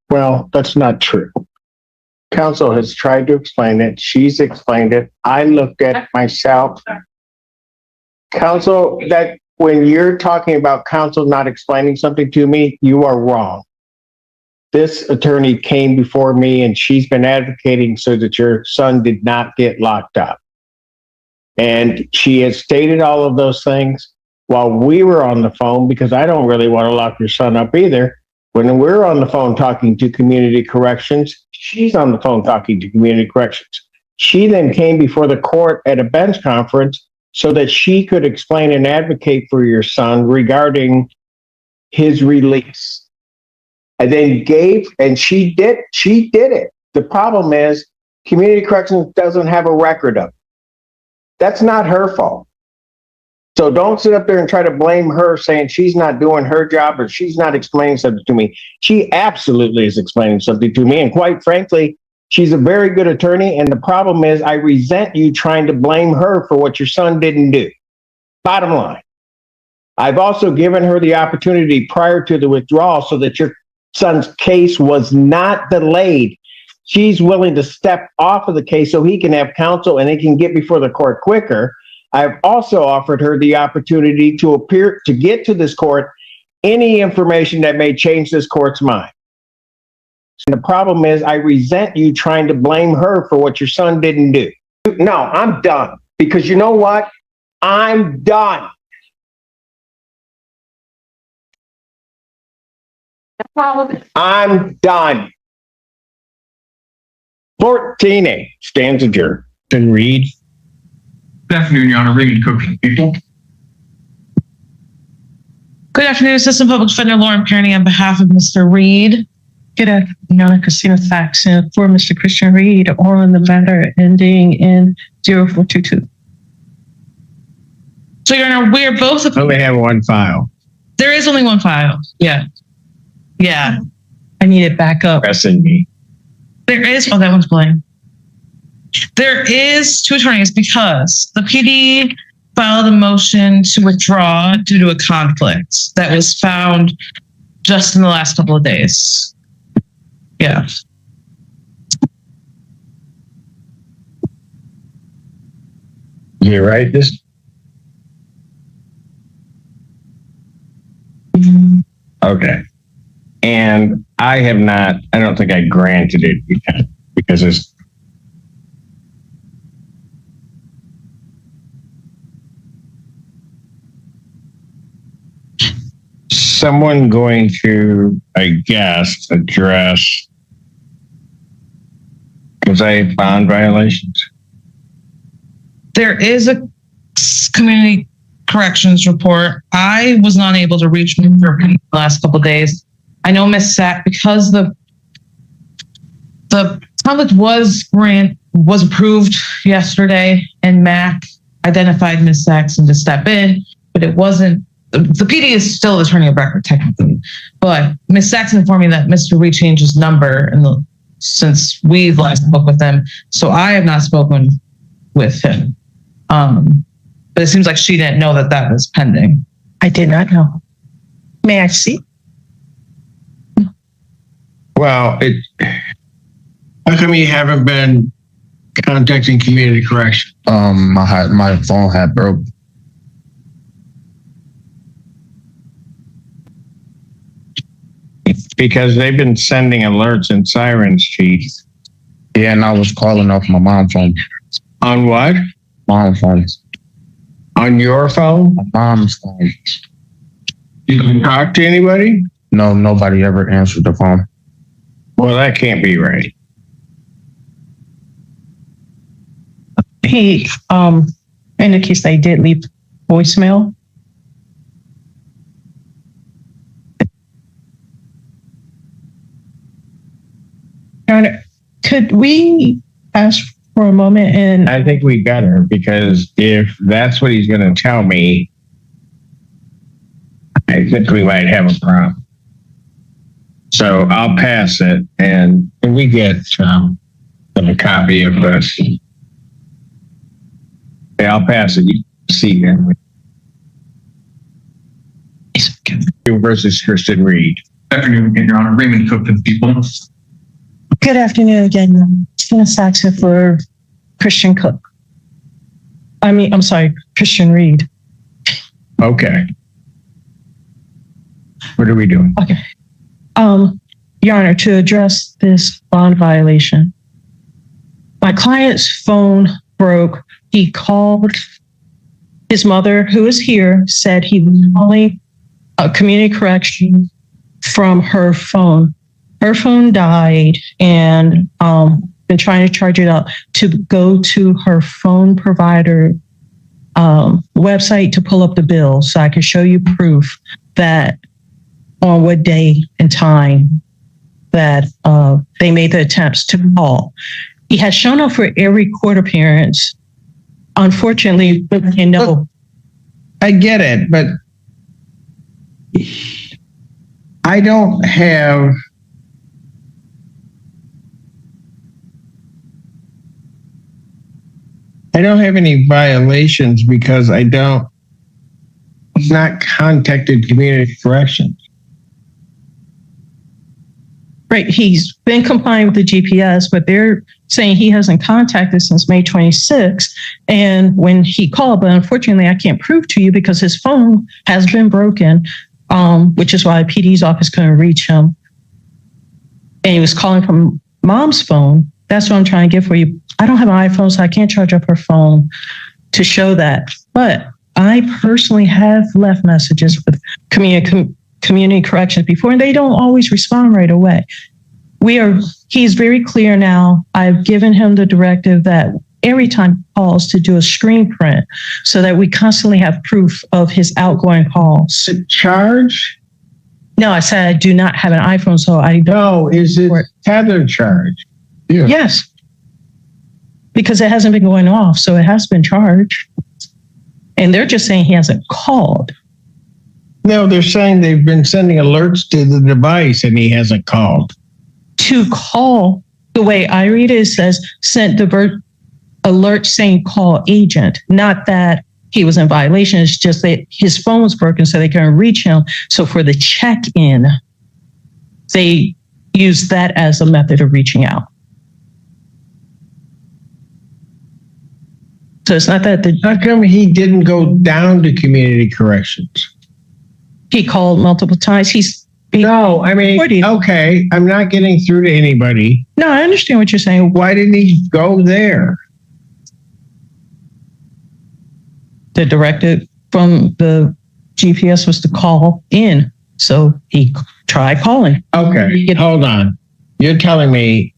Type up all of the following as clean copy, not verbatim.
Well, that's not true. Counsel has tried to explain it. She's explained it. I looked at it myself. Counsel, that when you're talking about counsel not explaining something to me, you are wrong. This attorney came before me and she's been advocating so that your son did not get locked up. And she has stated all of those things while we were on the phone, because I don't really want to lock your son up either. When we're on the phone talking to community corrections, she's on the phone talking to community corrections. She then came before the court at a bench conference so that she could explain and advocate for your son regarding his release. And then she did it. The problem is community corrections doesn't have a record of it. That's not her fault. So don't sit up there and try to blame her saying she's not doing her job or she's not explaining something to me. She absolutely is explaining something to me. And quite frankly, she's a very good attorney. And the problem is I resent you trying to blame her for what your son didn't do. Bottom line. I've also given her the opportunity prior to the withdrawal so that your son's case was not delayed. She's willing to step off of the case so he can have counsel and he can get before the court quicker. I've also offered her the opportunity to get to this court any information that may change this court's mind. And the problem is I resent you trying to blame her for what your son didn't do. No, I'm done. Because you know what? I'm done. I'm done. 14A stands adjourned. Then Reed. Good afternoon, Your Honor. Reed, Cook for the People. Good afternoon, Assistant Public Defender Lauren Kearney on behalf of Mr. Reed. Good afternoon, Your Honor. Christina Faxon for Mr. Christian Reed on the matter ending in 0422. So, Your Honor, we are both... I only have one file. There is only one file. Yeah. I need it back up. Pressing me. There is... Oh, that one's blank. There is two attorneys because the PD filed a motion to withdraw due to a conflict that was found just in the last couple of days. Yeah. You write this? Okay. And I don't think I granted it because it's someone going to, I guess, address, was I bond violations? There is a community corrections report. I was not able to reach me for the last couple of days. I know Miss Sack, because the conflict was approved yesterday, and Mac identified Miss Saxon to step in, but it wasn't. The PD is still the attorney of record technically, but Miss Saxon informed me that Mr. Reed changed his number since we last spoke with them, so I have not spoken with him. But it seems like she didn't know that was pending. I did not know. May I see? Well, how come you haven't been contacting community correction? My phone had broke. Because they've been sending alerts and sirens, Chief. Yeah, and I was calling off my mom's phone. On what? Mom's phone. On your phone? My mom's phone. You can talk to anybody? No, nobody ever answered the phone. Well, that can't be right. He indicates they did leave voicemail. Could we ask for a moment? And I think we got her, because if that's what he's going to tell me, I think we might have a problem. So I'll pass it, and we get a copy of this. Yeah, I'll pass it. You can see then. Versus Christian Reed. Afternoon again, Your Honor. Raymond Cook to the people. Good afternoon again. Tina Saxon for Christian Cook. I'm sorry, Christian Reed. Okay. What are we doing? Okay. Your Honor, to address this bond violation, my client's phone broke. He called his mother, who is here, said he was calling a community correction from her phone. Her phone died, and been trying to charge it up to go to her phone provider website to pull up the bill so I can show you proof that on what day and time that they made the attempts to call. He has shown up for every court appearance. Unfortunately, you know, I get it, but I don't have any violations because I've not contacted community corrections. right, he's been complying with the GPS, but they're saying he hasn't contacted since May 26th. And when he called, but unfortunately, I can't prove to you because his phone has been broken, which is why PD's office couldn't reach him. And he was calling from mom's phone. That's what I'm trying to get for you. I don't have an iPhone, so I can't charge up her phone to show that. But I personally have left messages with community corrections before, and they don't always respond right away. He's very clear now. I've given him the directive that every time he calls to do a screen print so that we constantly have proof of his outgoing calls. The charge? No, I said I do not have an iPhone, so I don't. No, is it tether charge? Yeah. Yes. Because it hasn't been going off, so it has been charged. And they're just saying he hasn't called. No, they're saying they've been sending alerts to the device and he hasn't called. To call, the way I read it, says sent the alert saying call agent, not that he was in violation. It's just that his phone was broken so they couldn't reach him. So for the check-in, they use that as a method of reaching out. So it's not that How come he didn't go down to community corrections? he called multiple times. No, I mean, okay, I'm not getting through to anybody. No, I understand what you're saying. Why didn't he go there? The directive from the GPS was to call in. So he tried calling. Okay, hold on. You're telling me,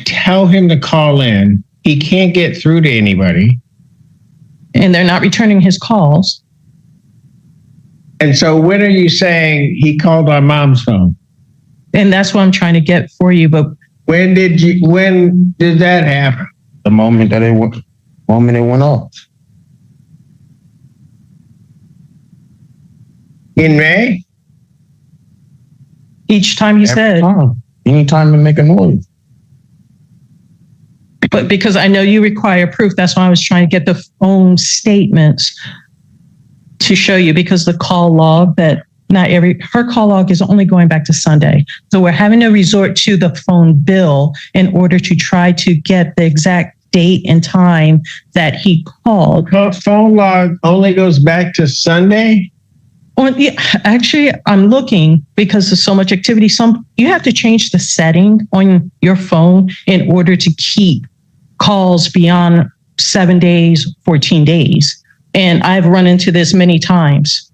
tell him to call in. He can't get through to anybody. And they're not returning his calls. And so when are you saying he called on mom's phone? And that's what I'm trying to get for you. But when did that happen? The moment that it went off. In May? each time he said, Anytime to make a noise. but because I know you require proof, that's why I was trying to get the phone statements to show you, because the call log that her call log is only going back to Sunday. So we're having to resort to the phone bill in order to try to get the exact date and time that he called. Phone log only goes back to Sunday? Well, yeah, actually, I'm looking because there's so much activity. You have to change the setting on your phone in order to keep calls beyond 7 days, 14 days. And I've run into this many times.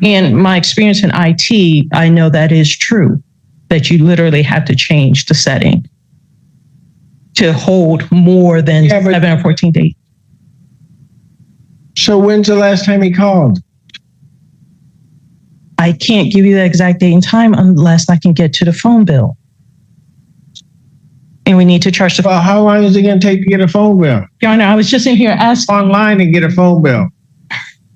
In my experience in IT, I know that is true, that you literally have to change the setting to hold more than 7 or 14 days. So when's the last time he called? I can't give you the exact date and time unless I can get to the phone bill. And we need to charge the phone. Well, how long is it going to take to get a phone bill? Your Honor, I was just in here asking. Online and get a phone bill.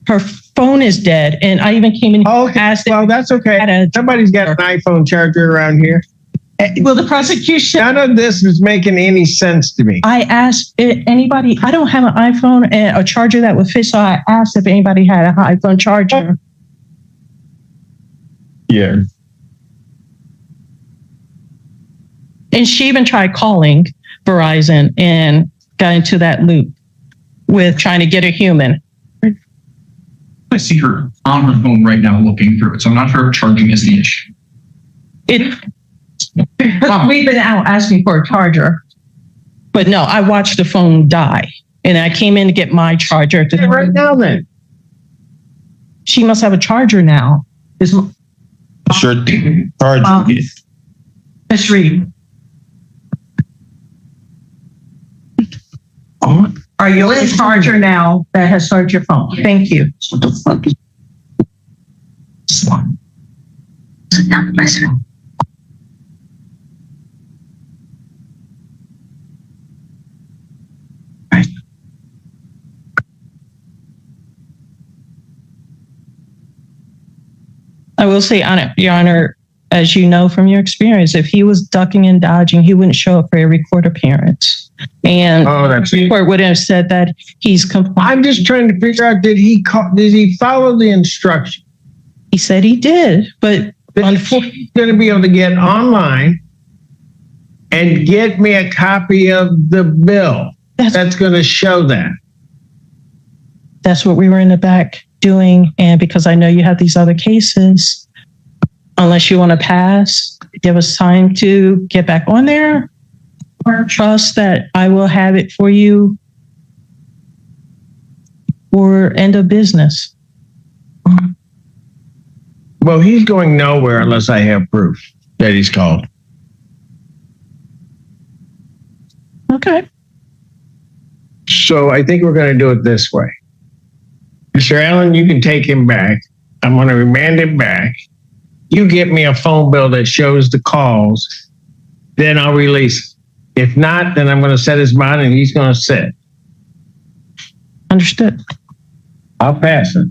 Her phone is dead. And I even came in and asked. Well, that's okay. Somebody's got an iPhone charger around here. Well, the prosecution. None of this is making any sense to me. I asked anybody, I don't have an iPhone and a charger that would fit. So I asked if anybody had an iPhone charger. Yeah. And she even tried calling Verizon and got into that loop with trying to get a human. I see her on her phone right now looking through it, so I'm not sure if charging is the issue. We've been out asking for a charger. But no, I watched the phone die. And I came in to get my charger. Right now then. She must have a charger now. Sure. Charge. Ms. Reed. Are you a charger now that has started your phone? Thank you. What the fuck is Slime. I will say, Your Honor, as you know from your experience, if he was ducking and dodging, he wouldn't show up for every court appearance. And Oh, that's the it. court would have said that he's compliant. I'm just trying to figure out, did he follow the instruction? He said he did, but He's going to be able to get online and get me a copy of the bill. That's going to show that. that's what we were in the back doing. And because I know you have these other cases, unless you want to pass, give us time to get back on there, or trust that I will have it for you or end of business. Well, he's going nowhere unless I have proof that he's called. Okay. So I think we're going to do it this way. Mr. Allen, you can take him back. I'm going to remand him back. You get me a phone bill that shows the calls, then I'll release it. If not, then I'm going to set his bond and he's going to sit. Understood. I'll pass it.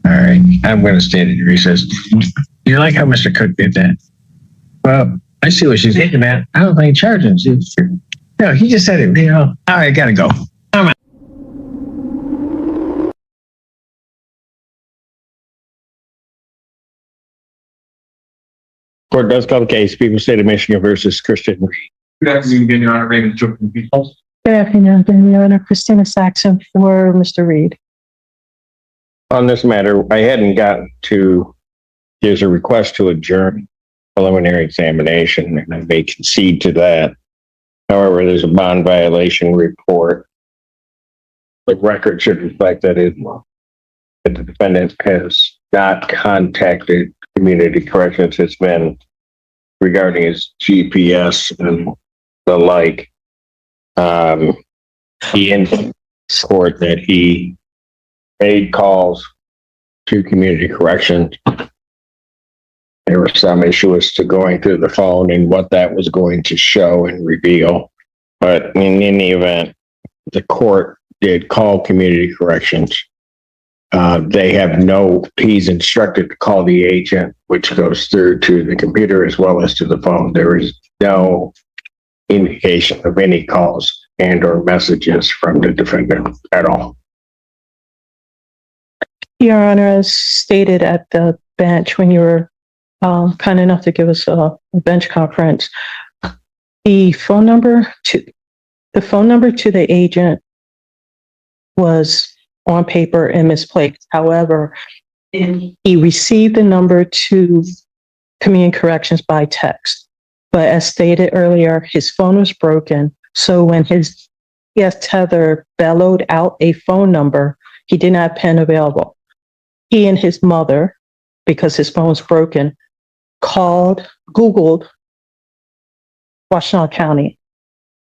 All right, I'm going to stand in recess. You like how Mr. Cook did that? Well, I see what she's hitting at. I don't think charging. No, he just said it. All right, I got to go. I'm out. Court does call the case. People State of Michigan versus Christian Reed. Good afternoon again, Your Honor. Raymond Cook from people. Good afternoon, Your Honor. Christina Saxon for Mr. Reed. On this matter, I hadn't gotten to, there's a request to adjourn preliminary examination, and I may concede to that. However, there's a bond violation report. The record should reflect that the defendant has not contacted community corrections. It's been regarding his GPS and the like. He indicated to court that he made calls to community corrections. There were some issues to going through the phone and what that was going to show and reveal. But in any event, the court did call community corrections. He's instructed to call the agent, which goes through to the computer as well as to the phone. There is no indication of any calls and or messages from the defendant at all. Your Honor, as stated at the bench when you were kind enough to give us a bench conference, the phone number to the agent was on paper and misplaced. However, he received the number to community corrections by text. But as stated earlier, his phone was broken. So when his GPS tether bellowed out a phone number, he did not have pen available. He and his mother, because his phone was broken, Googled Washtenaw County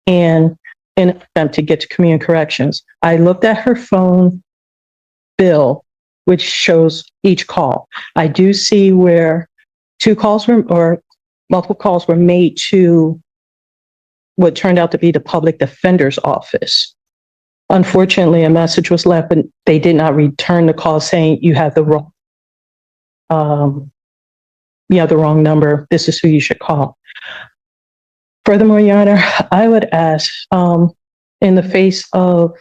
and in an attempt to get to community corrections. I looked at her phone bill, which shows each call. I do see where multiple calls were made to what turned out to be the public defender's office. Unfortunately, a message was left, but they did not return the call saying you have the you have the wrong number. This is who you should call. Furthermore, Your Honor, I would ask, in the face of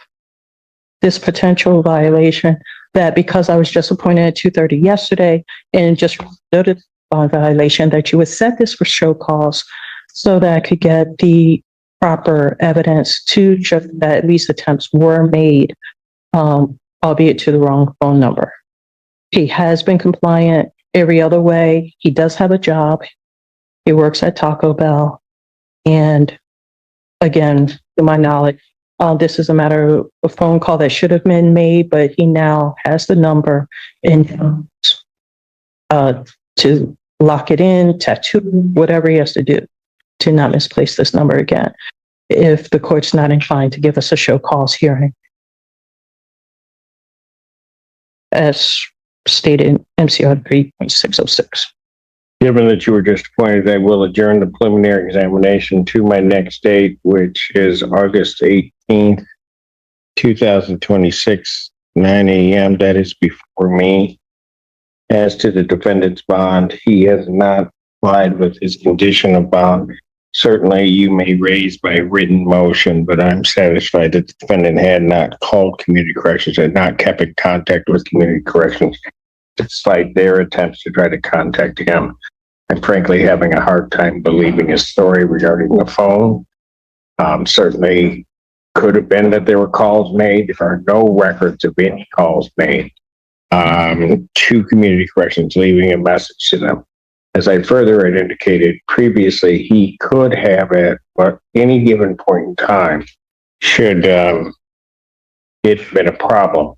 this potential violation, that because I was just appointed at 2:30 yesterday and just noted on violation, that you would set this for show cause so that I could get the proper evidence to show that at least attempts were made, albeit to the wrong phone number. He has been compliant every other way. He does have a job. He works at Taco Bell. And again, to my knowledge, this is a matter of a phone call that should have been made, but he now has the number and to lock it in, tattoo, whatever he has to do to not misplace this number again, if the court's not inclined to give us a show cause hearing. As stated in MCR 3.606. Given that you were just appointed, I will adjourn the preliminary examination to my next date, which is August 18th, 2026, 9 a.m. That is before me. As to the defendant's bond, he has not applied with his condition of bond. Certainly you may raise by written motion, but I'm satisfied that the defendant had not called community corrections, had not kept in contact with community corrections, despite their attempts to try to contact him. I'm frankly having a hard time believing his story regarding the phone. Certainly could have been that there were calls made. There are no records of any calls made to community corrections, leaving a message to them. As I further had indicated previously, he could have at any given point in time, should it been a problem,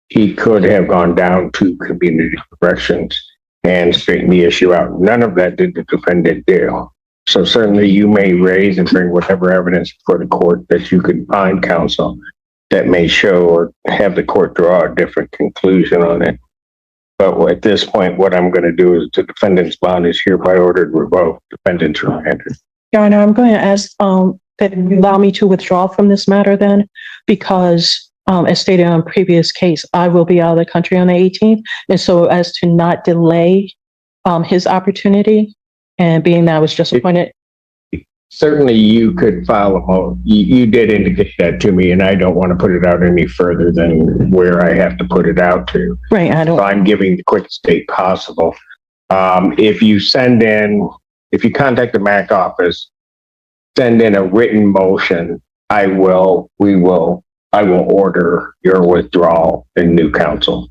he could have gone down to community corrections and straightened the issue out. None of that did the defendant do. So certainly you may raise and bring whatever evidence for the court that you could find, counsel, that may show or have the court draw a different conclusion on it. But at this point, what I'm going to do is the defendant's bond is hereby ordered revoked. Defendant's remanded. Your Honor, I'm going to ask that you allow me to withdraw from this matter then, because as stated on previous case, I will be out of the country on the 18th. And so as to not delay his opportunity, and being that I was just appointed. Certainly you could file a motion. You did indicate that to me, and I don't want to put it out any further than where I have to put it out to. Right, I don't. So I'm giving the quickest date possible. If you contact the MAC office, send in a written motion, I will order your withdrawal in new counsel.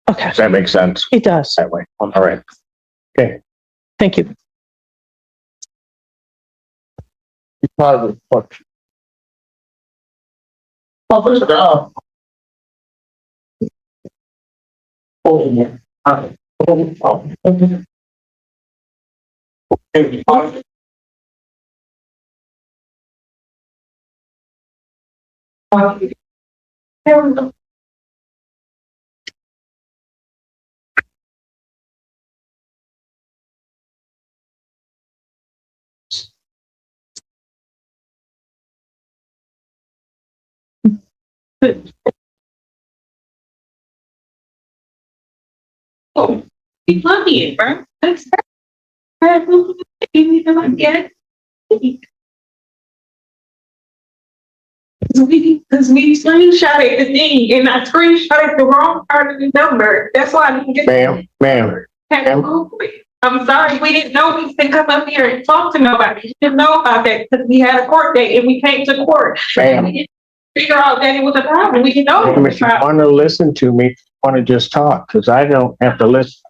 Okay. Does that make sense? It does. That way. All right. Okay. Thank you. Oh, you love me, bro. Because we screenshotted the thing and I screenshotted the wrong part of the number. That's why I didn't get Ma'am. I'm sorry, we didn't know we could come up here and talk to nobody. We didn't know about that because we had a court date and we came to court. Ma'am. We didn't figure out that it was a problem. We didn't know it was If a you problem. want to listen to me, want to just talk, because I don't have to listen.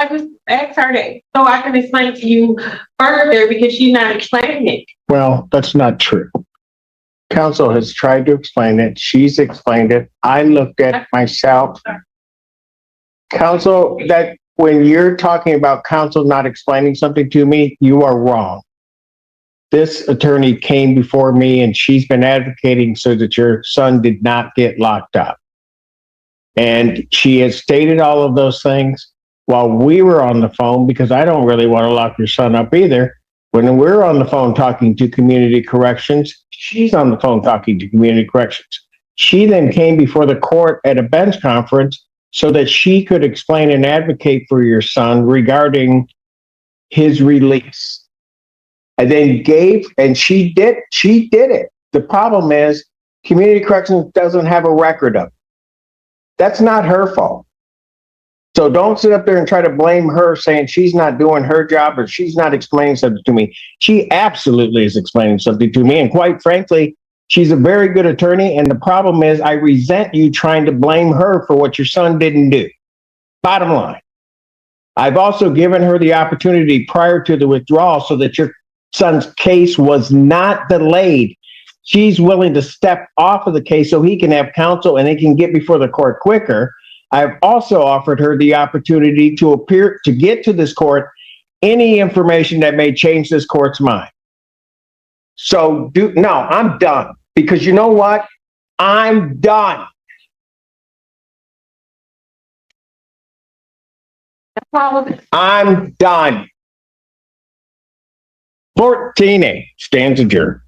I just asked her that so I can explain to you further because she's not explaining it. Well, that's not true. Counsel has tried to explain it. She's explained it. I looked at it myself. Counsel, that when you're talking about counsel not explaining something to me, you are wrong. This attorney came before me and she's been advocating so that your son did not get locked up. And she has stated all of those things while we were on the phone, because I don't really want to lock your son up either. When we're on the phone talking to community corrections, she's on the phone talking to community corrections. She then came before the court at a bench conference so that she could explain and advocate for your son regarding his release. And then she did it. The problem is community corrections doesn't have a record of it. That's not her fault. So don't sit up there and try to blame her saying she's not doing her job or she's not explaining something to me. She absolutely is explaining something to me. And quite frankly, she's a very good attorney. And the problem is I resent you trying to blame her for what your son didn't do. Bottom line. I've also given her the opportunity prior to the withdrawal so that your son's case was not delayed. She's willing to step off of the case so he can have counsel and he can get before the court quicker. I've also offered her the opportunity to get to this court any information that may change this court's mind. So I'm done, because you know what? I'm done. I'm done. 14A stands adjourned.